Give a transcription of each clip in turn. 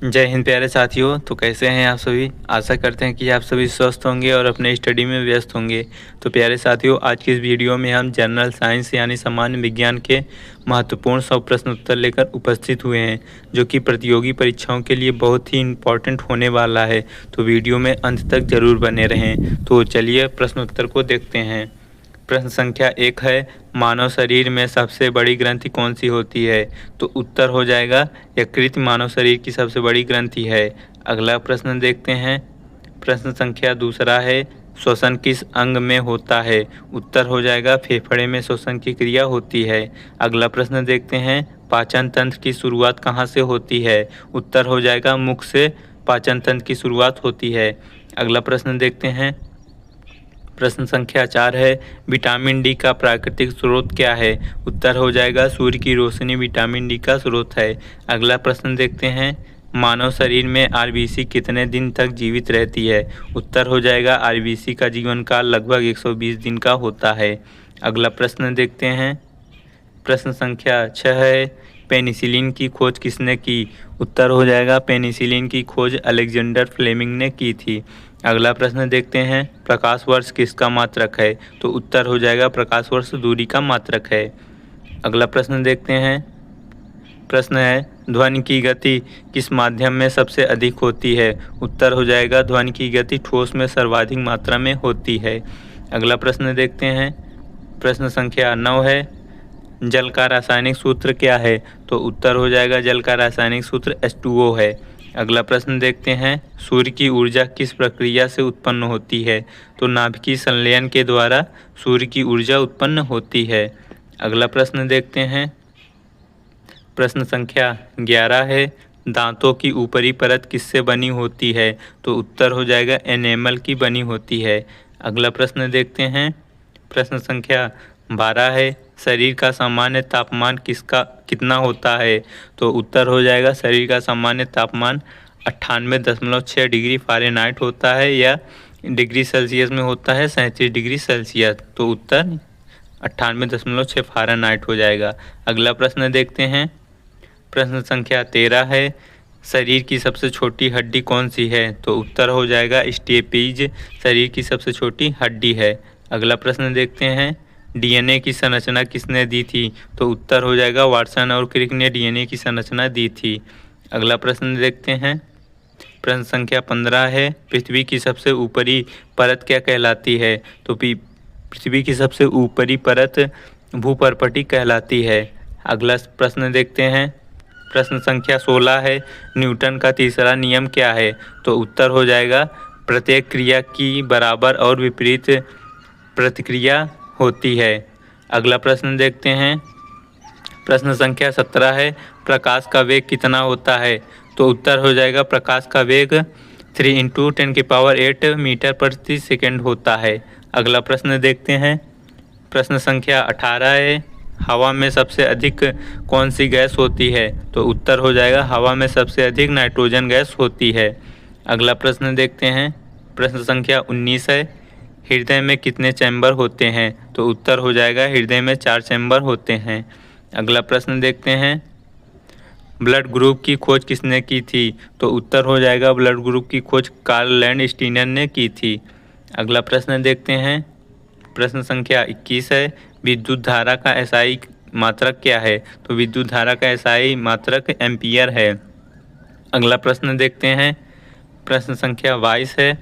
जय हिंद प्यारे साथियों। तो कैसे हैं आप सभी। आशा करते हैं कि आप सभी स्वस्थ होंगे और अपने स्टडी में व्यस्त होंगे। तो प्यारे साथियों, आज की इस वीडियो में हम जनरल साइंस यानी सामान्य विज्ञान के महत्वपूर्ण 100 प्रश्न उत्तर लेकर उपस्थित हुए हैं, जो कि प्रतियोगी परीक्षाओं के लिए बहुत ही इम्पोर्टेंट होने वाला है। तो वीडियो में अंत तक जरूर बने रहें। तो चलिए प्रश्न उत्तर को देखते हैं। प्रश्न संख्या 1 है, मानव शरीर में सबसे बड़ी ग्रंथि कौन सी होती है। तो उत्तर हो जाएगा यकृत मानव शरीर की सबसे बड़ी ग्रंथि है। अगला प्रश्न देखते हैं। प्रश्न संख्या 2 है, श्वसन किस अंग में होता है। उत्तर हो जाएगा फेफड़े में श्वसन की क्रिया होती है। अगला प्रश्न देखते हैं, पाचन तंत्र की शुरुआत कहाँ से होती है। उत्तर हो जाएगा मुख से पाचन तंत्र की शुरुआत होती है। अगला प्रश्न देखते हैं। प्रश्न संख्या 4 है, विटामिन डी का प्राकृतिक स्रोत क्या है। उत्तर हो जाएगा सूर्य की रोशनी विटामिन डी का स्रोत है। अगला प्रश्न देखते हैं, मानव शरीर में आरबीसी कितने दिन तक जीवित रहती है। उत्तर हो जाएगा आरबीसी का जीवन काल लगभग 120 दिन का होता है। अगला प्रश्न देखते हैं। प्रश्न संख्या 6 है, पेनिसिलिन की खोज किसने की। उत्तर हो जाएगा पेनिसिलिन की खोज अलेक्जेंडर फ्लेमिंग ने की थी। अगला प्रश्न देखते हैं, प्रकाश वर्ष किसका मात्रक है। तो उत्तर हो जाएगा प्रकाश वर्ष दूरी का मात्रक है। अगला प्रश्न देखते हैं। प्रश्न है, ध्वनि की गति किस माध्यम में सबसे अधिक होती है। उत्तर हो जाएगा ध्वनि की गति ठोस में सर्वाधिक मात्रा में होती है। अगला प्रश्न देखते हैं। प्रश्न संख्या 9 है, जल का रासायनिक सूत्र क्या है। तो उत्तर हो जाएगा जल का रासायनिक सूत्र H2O है। अगला प्रश्न देखते हैं, सूर्य की ऊर्जा किस प्रक्रिया से उत्पन्न होती है। तो नाभिकीय संलयन के द्वारा सूर्य की ऊर्जा उत्पन्न होती है। अगला प्रश्न देखते हैं। प्रश्न संख्या 11 है, दांतों की ऊपरी परत किससे बनी होती है। तो उत्तर हो जाएगा एनेमल की बनी होती है। अगला प्रश्न देखते हैं। प्रश्न संख्या 12 है, शरीर का सामान्य तापमान कितना होता है। तो उत्तर हो जाएगा शरीर का सामान्य तापमान 98.6 डिग्री फ़ारेनहाइट होता है, या डिग्री सेल्सियस में होता है 37 डिग्री सेल्सियस। तो उत्तर 98.6 फ़ारेनहाइट हो जाएगा। अगला प्रश्न देखते हैं। प्रश्न संख्या 13 है, शरीर की सबसे छोटी हड्डी कौन सी है। तो उत्तर हो जाएगा स्टेपीज शरीर की सबसे छोटी हड्डी है। अगला प्रश्न देखते हैं, डीएनए की संरचना किसने दी थी। तो उत्तर हो जाएगा वाटसन और क्रिक ने डीएनए की संरचना दी थी। अगला प्रश्न देखते हैं। प्रश्न संख्या 15 है, पृथ्वी की सबसे ऊपरी परत क्या कहलाती है। तो पृथ्वी की सबसे ऊपरी परत भूपर्पटी कहलाती है। अगला प्रश्न देखते हैं। प्रश्न संख्या 16 है, न्यूटन का तीसरा नियम क्या है। तो उत्तर हो जाएगा प्रत्येक क्रिया की बराबर और विपरीत प्रतिक्रिया होती है। अगला प्रश्न देखते हैं। प्रश्न संख्या 17 है, प्रकाश का वेग कितना होता है। तो उत्तर हो जाएगा प्रकाश का वेग 3 × 10⁸ मीटर प्रति सेकंड होता है। अगला प्रश्न देखते हैं। प्रश्न संख्या 18 है, हवा में सबसे अधिक कौन सी गैस होती है। तो उत्तर हो जाएगा हवा में सबसे अधिक नाइट्रोजन गैस होती है। अगला प्रश्न देखते हैं। प्रश्न संख्या 19 है, हृदय में कितने चैम्बर होते हैं। तो उत्तर हो जाएगा हृदय में 4 चैम्बर होते हैं। अगला प्रश्न देखते हैं। ब्लड ग्रुप की खोज किसने की थी। तो उत्तर हो जाएगा ब्लड ग्रुप की खोज कार्ल लैंडस्टीनर ने की थी। अगला प्रश्न देखते हैं। प्रश्न संख्या 21 है, विद्युत धारा का एसआई मात्रक क्या है। तो विद्युत धारा का एसआई मात्रक एम्पियर है। अगला प्रश्न देखते हैं। प्रश्न संख्या 22 है,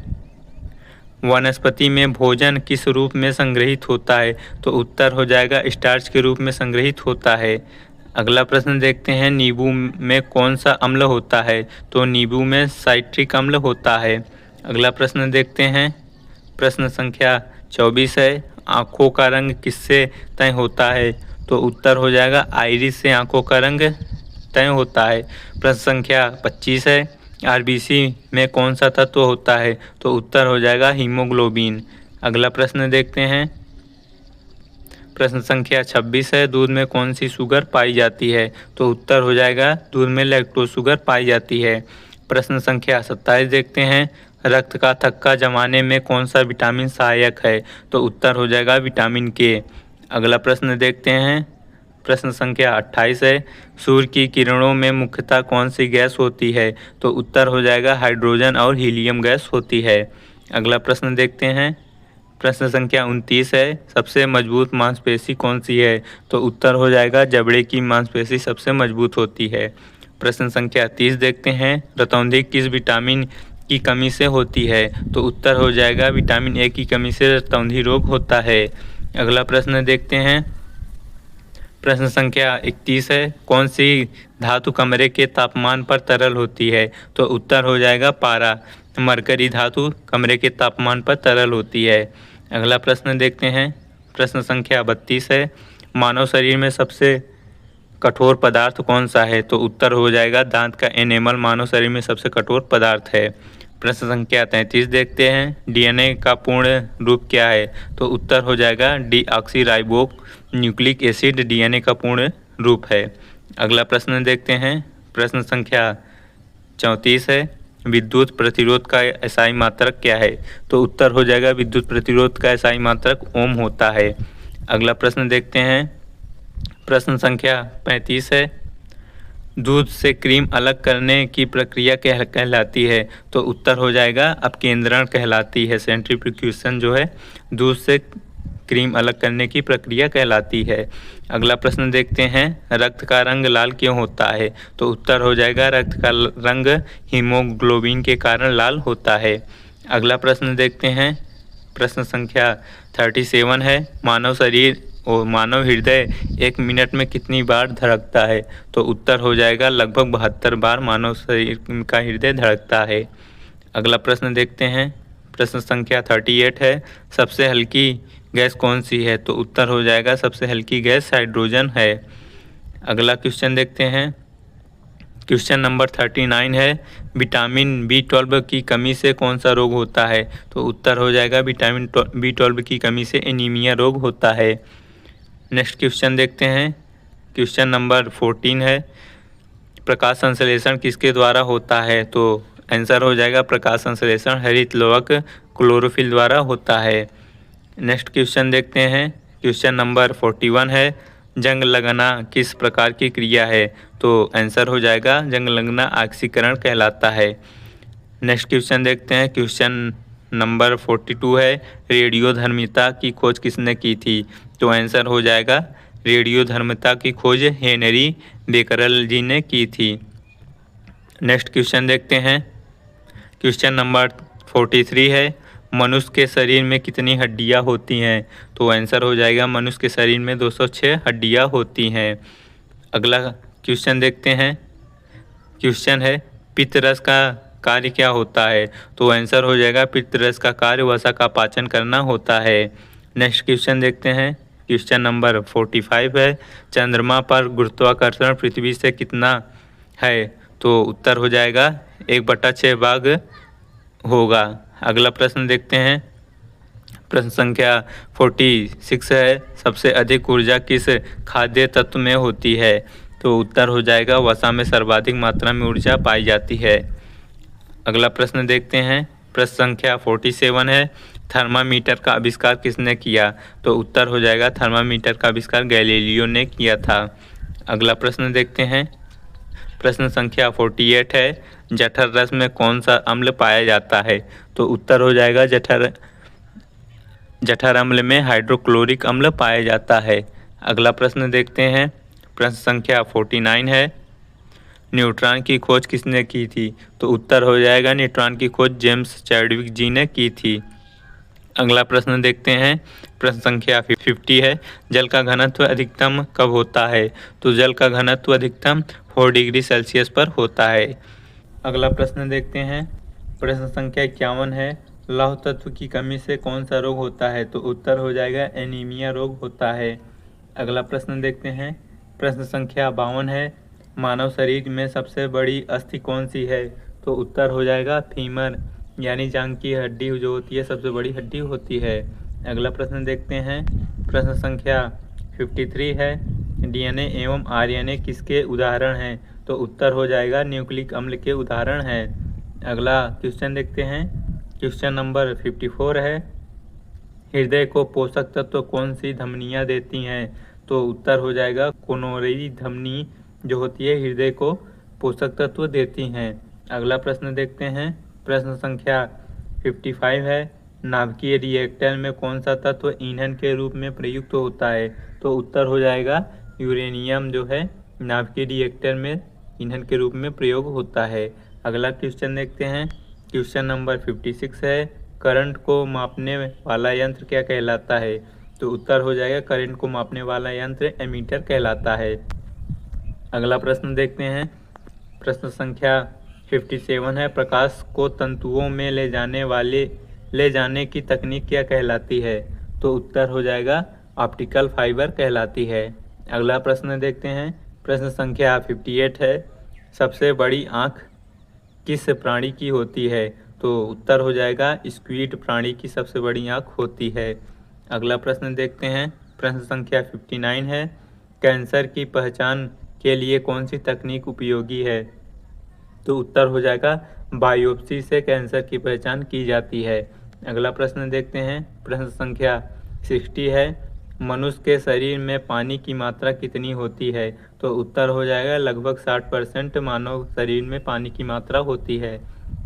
वनस्पति में भोजन किस रूप में संग्रहित होता है। तो उत्तर हो जाएगा स्टार्च के रूप में संग्रहित होता है। अगला प्रश्न देखते हैं, नींबू में कौन सा अम्ल होता है। तो नींबू में साइट्रिक अम्ल होता है। अगला प्रश्न देखते हैं। प्रश्न संख्या 24 है, आँखों का रंग किससे तय होता है। तो उत्तर हो जाएगा आइरिस से आँखों का रंग तय होता है। प्रश्न संख्या 25 है, आरबीसी में कौन सा तत्व होता है। तो उत्तर हो जाएगा हीमोग्लोबिन। अगला प्रश्न देखते हैं। प्रश्न संख्या 26 है, दूध में कौन सी शुगर पाई जाती है। तो उत्तर हो जाएगा दूध में लैक्टोज शुगर पाई जाती है। प्रश्न संख्या 27 देखते हैं, रक्त का थक्का जमाने में कौन सा विटामिन सहायक है। तो उत्तर हो जाएगा विटामिन के। अगला प्रश्न देखते हैं। प्रश्न संख्या 28 है, सूर्य की किरणों में मुख्यतः कौन सी गैस होती है? तो उत्तर हो जाएगा हाइड्रोजन और हीलियम गैस होती है। अगला प्रश्न देखते हैं। प्रश्न संख्या 29 है, सबसे मजबूत मांसपेशी कौन सी है? तो उत्तर हो जाएगा जबड़े की मांसपेशी सबसे मजबूत होती है। प्रश्न संख्या 30 देखते हैं, रतौंधी किस विटामिन की कमी से होती है? तो उत्तर हो जाएगा विटामिन ए की कमी से रतौंधी रोग होता है। अगला प्रश्न देखते हैं। प्रश्न संख्या 31 है, कौन सी धातु कमरे के तापमान पर तरल होती है? तो उत्तर हो जाएगा पारा। मरकरी धातु कमरे के तापमान पर तरल होती है। अगला प्रश्न देखते हैं। प्रश्न संख्या 32 है, मानव शरीर में सबसे कठोर पदार्थ कौन सा है? तो उत्तर हो जाएगा दांत का एनेमल मानव शरीर में सबसे कठोर पदार्थ है। प्रश्न संख्या 33 देखते हैं, डीएनए का पूर्ण रूप क्या है? तो उत्तर हो जाएगा डीऑक्सीराइबो न्यूक्लिक एसिड डीएनए का पूर्ण रूप है। अगला प्रश्न देखते हैं। प्रश्न संख्या 34 है, विद्युत प्रतिरोध का एसआई मात्रक क्या है? तो उत्तर हो जाएगा विद्युत प्रतिरोध का एसआई मात्रक ओम होता है। अगला प्रश्न देखते हैं। प्रश्न संख्या 35 है, दूध से क्रीम अलग करने की प्रक्रिया क्या कहलाती है? तो उत्तर हो जाएगा अपकेंद्रण कहलाती है। सेंट्रीफ्यूगेशन जो है दूध से क्रीम अलग करने की प्रक्रिया कहलाती है। अगला प्रश्न देखते हैं, रक्त का रंग लाल क्यों होता है? तो उत्तर हो जाएगा रक्त का रंग हीमोग्लोबिन के कारण लाल होता है। अगला प्रश्न देखते हैं। प्रश्न संख्या 37 है, मानव शरीर और मानव हृदय 1 मिनट में कितनी बार धड़कता है? तो उत्तर हो जाएगा लगभग 72 बार मानव शरीर का हृदय धड़कता है। अगला प्रश्न देखते हैं। प्रश्न संख्या 38 है, सबसे हल्की गैस कौन सी है? तो उत्तर हो जाएगा सबसे हल्की गैस हाइड्रोजन है। अगला क्वेश्चन देखते हैं। क्वेश्चन नंबर 39 है, विटामिन B12 की कमी से कौन सा रोग होता है? तो उत्तर हो जाएगा विटामिन B12 की कमी से एनीमिया रोग होता है। नेक्स्ट क्वेश्चन देखते हैं। क्वेश्चन नंबर 14 है, प्रकाश संश्लेषण किसके द्वारा होता है? तो आंसर हो जाएगा प्रकाश संश्लेषण हरित लोहक क्लोरोफिल द्वारा होता है। नेक्स्ट क्वेश्चन देखते हैं। क्वेश्चन नंबर 41 है, जंग लगना किस प्रकार की क्रिया है? तो आंसर हो जाएगा जंग लगना ऑक्सीकरण कहलाता है। नेक्स्ट क्वेश्चन देखते हैं। क्वेश्चन नंबर 42 है, रेडियोधर्मिता की खोज किसने की थी? तो आंसर हो जाएगा रेडियोधर्मिता की खोज हेनरी बेकरल जी ने की थी। नेक्स्ट क्वेश्चन देखते हैं। क्वेश्चन नंबर 43 है, मनुष्य के शरीर में कितनी हड्डियां होती हैं? तो आंसर हो जाएगा मनुष्य के शरीर में 206 हड्डियां होती हैं। अगला क्वेश्चन देखते हैं। क्वेश्चन है, पित्तरस का कार्य क्या होता है? तो आंसर हो जाएगा पित्तरस का कार्य वसा का पाचन करना होता है। नेक्स्ट क्वेश्चन देखते हैं। क्वेश्चन नंबर 45 है, चंद्रमा पर गुरुत्वाकर्षण पृथ्वी से कितना है? तो उत्तर हो जाएगा 1/6 भाग होगा। अगला प्रश्न देखते हैं। प्रश्न संख्या 46 है, सबसे अधिक ऊर्जा किस खाद्य तत्व में होती है? तो उत्तर हो जाएगा वसा में सर्वाधिक मात्रा में ऊर्जा पाई जाती है। अगला प्रश्न देखते हैं। प्रश्न संख्या 47 है, थर्मामीटर का आविष्कार किसने किया? तो उत्तर हो जाएगा थर्मामीटर का आविष्कार गैलीलियो ने किया था। अगला प्रश्न देखते हैं। प्रश्न संख्या 48 है, जठर रस में कौन सा अम्ल पाया जाता है? तो उत्तर हो जाएगा जठर अम्ल में हाइड्रोक्लोरिक अम्ल पाया जाता है। अगला प्रश्न देखते हैं। प्रश्न संख्या 49 है, न्यूट्रॉन की खोज किसने की थी? तो उत्तर हो जाएगा न्यूट्रॉन की खोज जेम्स चैडविक जी ने की थी। अगला प्रश्न देखते हैं। प्रश्न संख्या 50 है, जल का घनत्व अधिकतम कब होता है? तो जल का घनत्व अधिकतम 4 डिग्री सेल्सियस पर होता है। अगला प्रश्न देखते हैं। प्रश्न संख्या 51 है, लौह तत्व की कमी से कौन सा रोग होता है? तो उत्तर हो जाएगा एनीमिया रोग होता है। अगला प्रश्न देखते हैं। प्रश्न संख्या 52 है, मानव शरीर में सबसे बड़ी अस्थि कौन सी है? तो उत्तर हो जाएगा फीमर यानी जांघ की हड्डी जो होती है सबसे बड़ी हड्डी होती है। अगला प्रश्न देखते हैं। प्रश्न संख्या 53 है, डीएनए एवं आरएनए किसके उदाहरण हैं? तो उत्तर हो जाएगा न्यूक्लिक अम्ल के उदाहरण हैं। अगला क्वेश्चन देखते हैं। क्वेश्चन नंबर 54 है, हृदय को पोषक तत्व कौन सी धमनियाँ देती हैं? तो उत्तर हो जाएगा कोरोनरी धमनी जो होती है हृदय को पोषक तत्व देती हैं। अगला प्रश्न देखते हैं, प्रश्न संख्या 55 है, नाभिकीय रिएक्टर में कौन सा तत्व ईंधन के रूप में प्रयुक्त होता है? तो उत्तर हो जाएगा यूरेनियम जो है नाभिकीय रिएक्टर में ईंधन के रूप में प्रयोग होता है। अगला क्वेश्चन देखते हैं, क्वेश्चन नंबर 56 है, करंट को मापने वाला यंत्र क्या कहलाता है? तो उत्तर हो जाएगा करंट को मापने वाला यंत्र एमीटर कहलाता है। अगला प्रश्न देखते हैं, प्रश्न संख्या 57 है, प्रकाश को तंतुओं में ले जाने की तकनीक क्या कहलाती है? तो उत्तर हो जाएगा ऑप्टिकल फाइबर कहलाती है। अगला प्रश्न देखते हैं, प्रश्न संख्या 58 है, सबसे बड़ी आँख किस प्राणी की होती है? तो उत्तर हो जाएगा स्क्विड प्राणी की सबसे बड़ी आँख होती है। अगला प्रश्न देखते हैं, प्रश्न संख्या 59 है, कैंसर की पहचान के लिए कौन सी तकनीक उपयोगी है? तो उत्तर हो जाएगा बायोप्सी से कैंसर की पहचान की जाती है। अगला प्रश्न देखते हैं, प्रश्न संख्या 60 है, मनुष्य के शरीर में पानी की मात्रा कितनी होती है? तो उत्तर हो जाएगा लगभग 60% मानव शरीर में पानी की मात्रा होती है।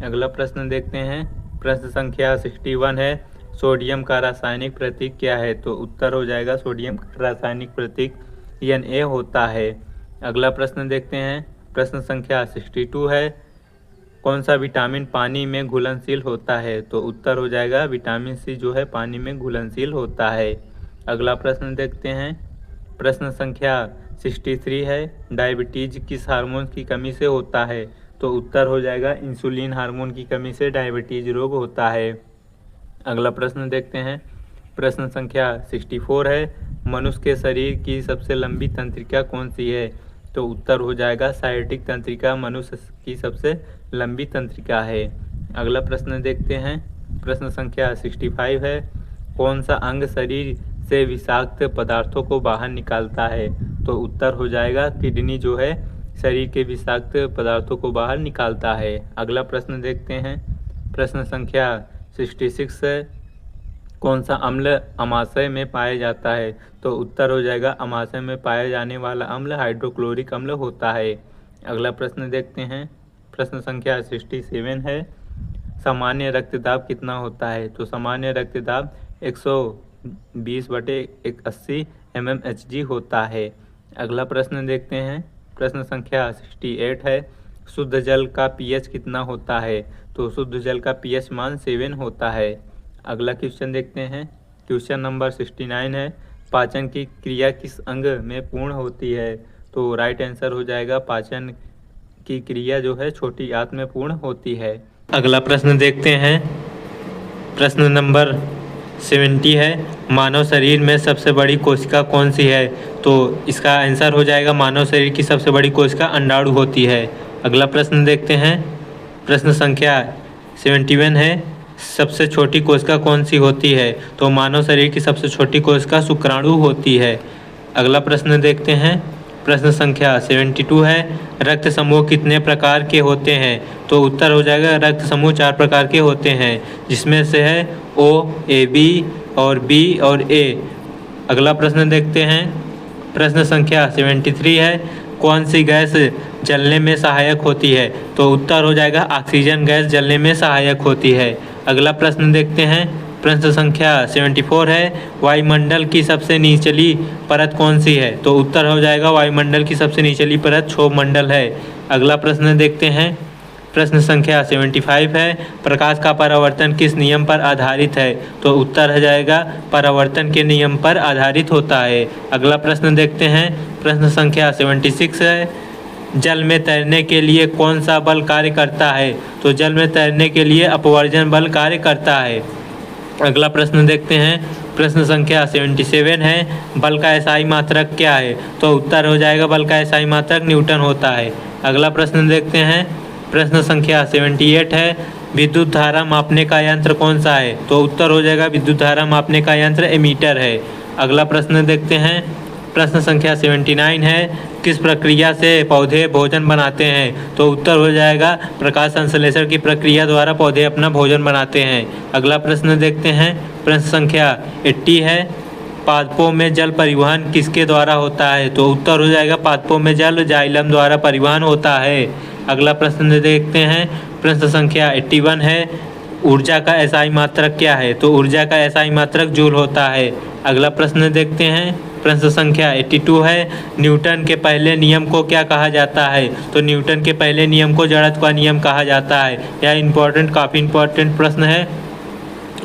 अगला प्रश्न देखते हैं, प्रश्न संख्या 61 है, सोडियम का रासायनिक प्रतीक क्या है? तो उत्तर हो जाएगा सोडियम का रासायनिक प्रतीक Na होता है। अगला प्रश्न देखते हैं, प्रश्न संख्या 62 है, कौन सा विटामिन पानी में घुलनशील होता है? तो उत्तर हो जाएगा विटामिन सी जो है पानी में घुलनशील होता है। अगला प्रश्न देखते हैं, प्रश्न संख्या 63 है, डायबिटीज किस हार्मोन की कमी से होता है? तो उत्तर हो जाएगा इंसुलिन हार्मोन की कमी से डायबिटीज रोग होता है। अगला प्रश्न देखते हैं, प्रश्न संख्या 64 है, मनुष्य के शरीर की सबसे लंबी तंत्रिका कौन सी है? तो उत्तर हो जाएगा साइटिक तंत्रिका मनुष्य की सबसे लंबी तंत्रिका है। अगला प्रश्न देखते हैं, प्रश्न संख्या 65 है, कौन सा अंग शरीर से विषाक्त पदार्थों को बाहर निकालता है? तो उत्तर हो जाएगा किडनी जो है शरीर के विषाक्त पदार्थों को बाहर निकालता है। अगला प्रश्न देखते हैं, प्रश्न संख्या 66 है, कौन सा अम्ल अमाशय में पाया जाता है? तो उत्तर हो जाएगा अमाशय में पाया जाने वाला अम्ल हाइड्रोक्लोरिक अम्ल होता है। अगला प्रश्न देखते हैं, प्रश्न संख्या 67 है, सामान्य रक्तदाब कितना होता है? तो सामान्य रक्तदाब 120/80 mmHg होता है। अगला प्रश्न देखते हैं, प्रश्न संख्या 68 है, शुद्ध जल का pH कितना होता है? तो शुद्ध जल का pH मान 7 होता है। अगला क्वेश्चन देखते हैं, क्वेश्चन नंबर 69 है, पाचन की क्रिया किस अंग में पूर्ण होती है? तो राइट आंसर हो जाएगा पाचन की क्रिया जो है छोटी आंत में पूर्ण होती है। अगला प्रश्न देखते हैं, प्रश्न नंबर 70 है, मानव शरीर में सबसे बड़ी कोशिका कौन सी है? तो इसका आंसर हो जाएगा मानव शरीर की सबसे बड़ी कोशिका अंडाणु होती है। अगला प्रश्न देखते हैं, प्रश्न संख्या 71 है, सबसे छोटी कोशिका कौन सी होती है? तो मानव शरीर की सबसे छोटी कोशिका शुक्राणु होती है। अगला प्रश्न देखते हैं, प्रश्न संख्या 72 है, रक्त समूह कितने प्रकार के होते हैं? तो उत्तर हो जाएगा रक्त समूह 4 प्रकार के होते हैं, जिसमें से है O, AB और B और A। अगला प्रश्न देखते हैं, प्रश्न संख्या 73 है, कौन सी गैस जलने में सहायक होती है? तो उत्तर हो जाएगा ऑक्सीजन गैस जलने में सहायक होती है। अगला प्रश्न देखते हैं, प्रश्न संख्या 74 है, वायुमंडल की सबसे निचली परत कौन सी है? तो उत्तर हो जाएगा वायुमंडल की सबसे निचली परत क्षोभमंडल है। अगला प्रश्न देखते हैं, प्रश्न संख्या 75 है, प्रकाश का परावर्तन किस नियम पर आधारित है? तो उत्तर हो जाएगा परावर्तन के नियम पर आधारित होता है। अगला प्रश्न देखते हैं, प्रश्न संख्या 76 है, जल में तैरने के लिए कौन सा बल कार्य करता है? तो जल में तैरने के लिए अपवर्जन बल कार्य करता है। अगला प्रश्न देखते हैं, प्रश्न संख्या 77 है, बल का एसआई मात्रक क्या है? तो उत्तर हो जाएगा बल का एसआई मात्रक न्यूटन होता है। अगला प्रश्न देखते हैं, प्रश्न संख्या 78 है, विद्युत धारा मापने का यंत्र कौन सा है? तो उत्तर हो जाएगा विद्युत धारा मापने का यंत्र एमीटर है। अगला प्रश्न देखते हैं, प्रश्न संख्या 79 है, किस प्रक्रिया से पौधे भोजन बनाते हैं? तो उत्तर हो जाएगा प्रकाश संश्लेषण की प्रक्रिया द्वारा पौधे अपना भोजन बनाते हैं। अगला प्रश्न देखते हैं, प्रश्न संख्या 80 है, पादपों में जल परिवहन किसके द्वारा होता है? तो उत्तर हो जाएगा पादपों में जल जाइलम द्वारा परिवहन होता है। अगला प्रश्न देखते हैं, प्रश्न संख्या 81 है, ऊर्जा का एसआई मात्रक क्या है? तो ऊर्जा का एसआई मात्रक जूल होता है। अगला प्रश्न देखते हैं, प्रश्न संख्या 82 है, न्यूटन के पहले नियम को क्या कहा जाता है? तो न्यूटन के पहले नियम को जड़त्व का नियम कहा जाता है। यह काफ़ी इम्पोर्टेंट प्रश्न है,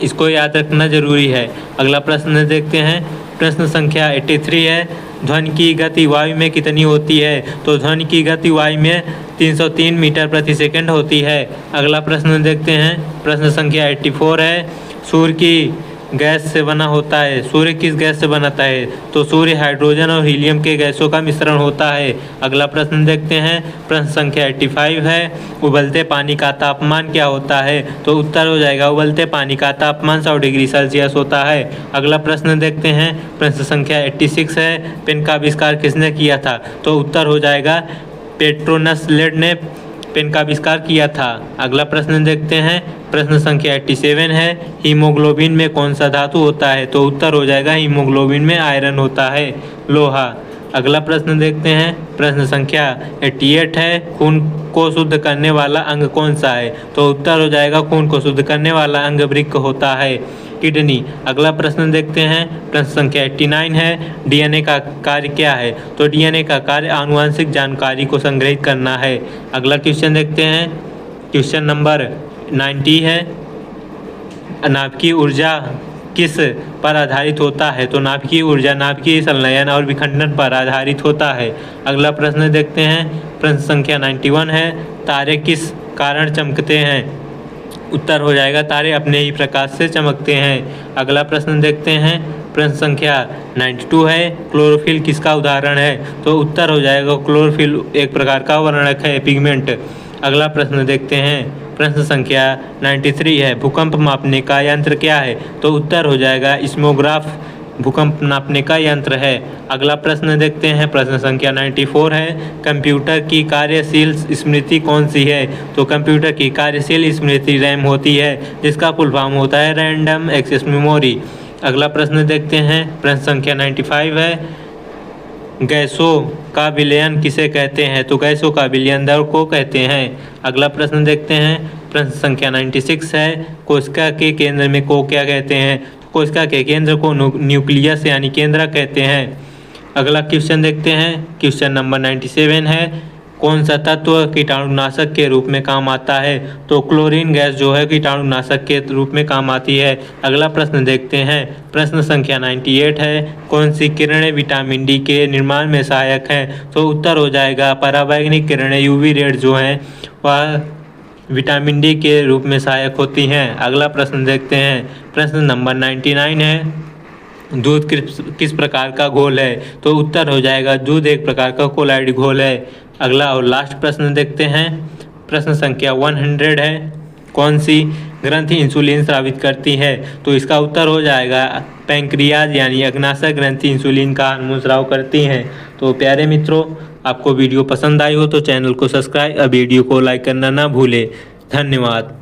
इसको याद रखना जरूरी है। अगला प्रश्न देखते हैं, प्रश्न संख्या 83 है, ध्वनि की गति वायु में कितनी होती है? तो ध्वनि की गति वायु में 303 मीटर प्रति सेकंड होती है। अगला प्रश्न देखते हैं, प्रश्न संख्या 84 है, सूर्य की गैस से बना होता है। सूर्य किस गैस से बनता है? तो सूर्य हाइड्रोजन और हीलियम के गैसों का मिश्रण होता है। अगला प्रश्न देखते हैं, प्रश्न संख्या 85 है, उबलते पानी का तापमान क्या होता है? तो उत्तर हो जाएगा उबलते पानी का तापमान 100 डिग्री सेल्सियस होता है। अगला प्रश्न देखते हैं, प्रश्न संख्या 86 है, पेन का आविष्कार किसने किया था? तो उत्तर हो जाएगा पेट्रोनस लेड ने पेन का आविष्कार किया था। अगला प्रश्न देखते हैं, प्रश्न संख्या 87 है, हीमोग्लोबिन में कौन सा धातु होता है? तो उत्तर हो जाएगा हीमोग्लोबिन में आयरन होता है, लोहा। अगला प्रश्न देखते हैं, प्रश्न संख्या 88 है, खून को शुद्ध करने वाला अंग कौन सा है? तो उत्तर हो जाएगा खून को शुद्ध करने वाला अंग वृक्क होता है, किडनी। अगला प्रश्न देखते हैं, प्रश्न संख्या 89 है, डीएनए का कार्य क्या है? तो डीएनए का कार्य आनुवंशिक जानकारी को संग्रहित करना है। अगला क्वेश्चन देखते हैं, क्वेश्चन नंबर 90 है, नाभिकीय ऊर्जा किस पर आधारित होता है? तो नाभिकीय ऊर्जा नाभिकीय संलयन और विखंडन पर आधारित होता है। अगला प्रश्न देखते हैं, प्रश्न संख्या 91 है, तारे किस कारण चमकते हैं? उत्तर हो जाएगा तारे अपने ही प्रकाश से चमकते हैं। अगला प्रश्न देखते हैं, प्रश्न संख्या 92 है, क्लोरोफिल किसका उदाहरण है? तो उत्तर हो जाएगा क्लोरोफिल एक प्रकार का वर्णक है, पिगमेंट। अगला प्रश्न देखते हैं, प्रश्न संख्या 93 है, भूकंप मापने का यंत्र क्या है? तो उत्तर हो जाएगा इस्मोग्राफ भूकंप नापने का यंत्र है। अगला प्रश्न देखते हैं, प्रश्न संख्या 94 है, कंप्यूटर की कार्यशील स्मृति कौन सी है? तो कंप्यूटर की कार्यशील स्मृति रैम होती है, जिसका फुल फॉर्म होता है रैंडम एक्सेस मेमोरी। अगला प्रश्न देखते हैं, प्रश्न संख्या 95 है, गैसों का विलयन किसे कहते हैं? तो गैसों का विलयन दर को कहते हैं। अगला प्रश्न देखते हैं, प्रश्न संख्या 96 है, कोशिका के केंद्र में को क्या कहते हैं? कोशिका के केंद्र को न्यूक्लियस यानी केंद्रक कहते हैं। अगला क्वेश्चन देखते हैं, क्वेश्चन नंबर 97 है, कौन सा तत्व कीटाणुनाशक के रूप में काम आता है? तो क्लोरीन गैस जो है कीटाणुनाशक के रूप में काम आती है। अगला प्रश्न देखते हैं, प्रश्न संख्या 98 है, कौन सी किरणें विटामिन डी के निर्माण में सहायक हैं? तो उत्तर हो जाएगा पराबैंगनी किरणें यूवी रेड जो हैं वह विटामिन डी के रूप में सहायक होती हैं। अगला प्रश्न देखते हैं, प्रश्न नंबर 99 है, दूध किस प्रकार का घोल है? तो उत्तर हो जाएगा दूध एक प्रकार का कोलाइड घोल है। अगला और लास्ट प्रश्न देखते हैं, प्रश्न संख्या 100 है, कौन सी ग्रंथि इंसुलिन स्रावित करती है? तो इसका उत्तर हो जाएगा पैंक्रियाज यानी अग्नाशय ग्रंथि इंसुलिन का हार्मोन स्राव करती हैं। तो प्यारे मित्रों, आपको वीडियो पसंद आई हो तो चैनल को सब्सक्राइब और वीडियो को लाइक करना ना भूलें। धन्यवाद।